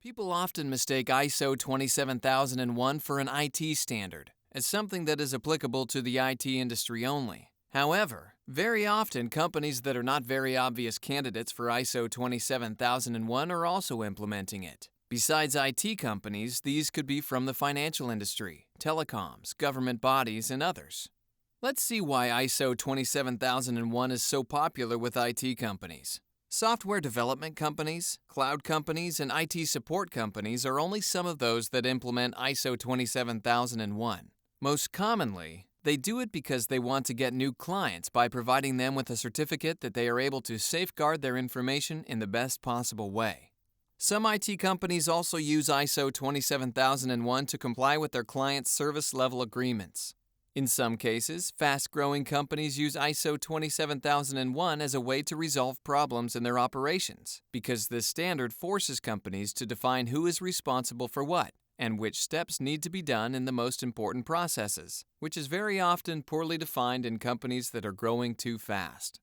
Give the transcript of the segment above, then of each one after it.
People often mistake ISO 27001 for an IT standard, as something that is applicable to the IT industry only. However, very often companies that are not very obvious candidates for ISO 27001 are also implementing it. Besides IT companies, these could be from the financial industry, telecoms, government bodies, and others. Let's see why ISO 27001 is so popular with IT companies. Software development companies, cloud companies, and IT support companies are only some of those that implement ISO 27001. Most commonly, they do it because they want to get new clients by providing them with a certificate that they are able to safeguard their information in the best possible way. Some IT companies also use ISO 27001 to comply with their clients' service level agreements. In some cases, fast-growing companies use ISO 27001 as a way to resolve problems in their operations, because this standard forces companies to define who is responsible for what and which steps need to be done in the most important processes, which is very often poorly defined in companies that are growing too fast.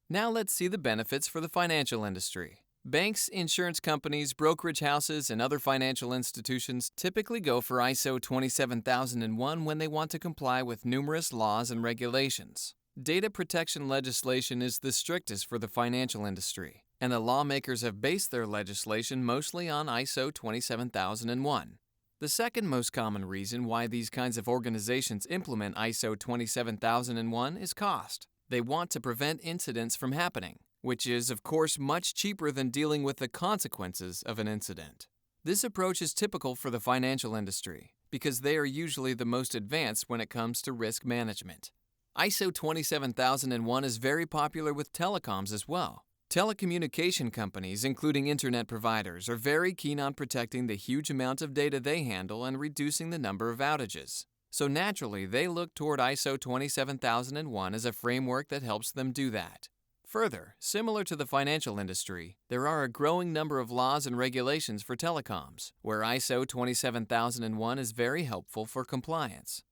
Now let's see the benefits for the financial industry. Banks, insurance companies, brokerage houses, and other financial institutions typically go for ISO 27001 when they want to comply with numerous laws and regulations. Data protection legislation is the strictest for the financial industry, and the lawmakers have based their legislation mostly on ISO 27001. The second most common reason why these kinds of organizations implement ISO 27001 is cost. They want to prevent incidents from happening, which is, of course, much cheaper than dealing with the consequences of an incident. This approach is typical for the financial industry because they are usually the most advanced when it comes to risk management. ISO 27001 is very popular with telecoms as well. Telecommunication companies, including internet providers, are very keen on protecting the huge amount of data they handle and reducing the number of outages. So naturally, they look toward ISO 27001 as a framework that helps them do that. Further, similar to the financial industry, there are a growing number of laws and regulations for telecoms, where ISO 27001 is very helpful for compliance.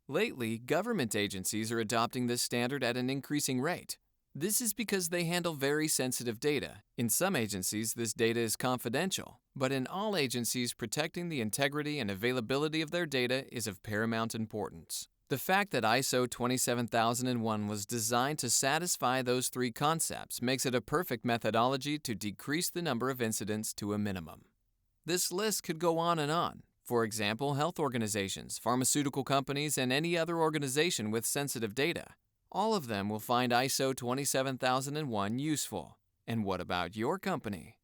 Lately, government agencies are adopting this standard at an increasing rate. This is because they handle very sensitive data. In some agencies, this data is confidential, but in all agencies, protecting the integrity and availability of their data is of paramount importance. The fact that ISO 27001 was designed to satisfy those three concepts makes it a perfect methodology to decrease the number of incidents to a minimum. This list could go on and on. For example, health organizations, pharmaceutical companies, and any other organization with sensitive data. All of them will find ISO 27001 useful. And what about your company?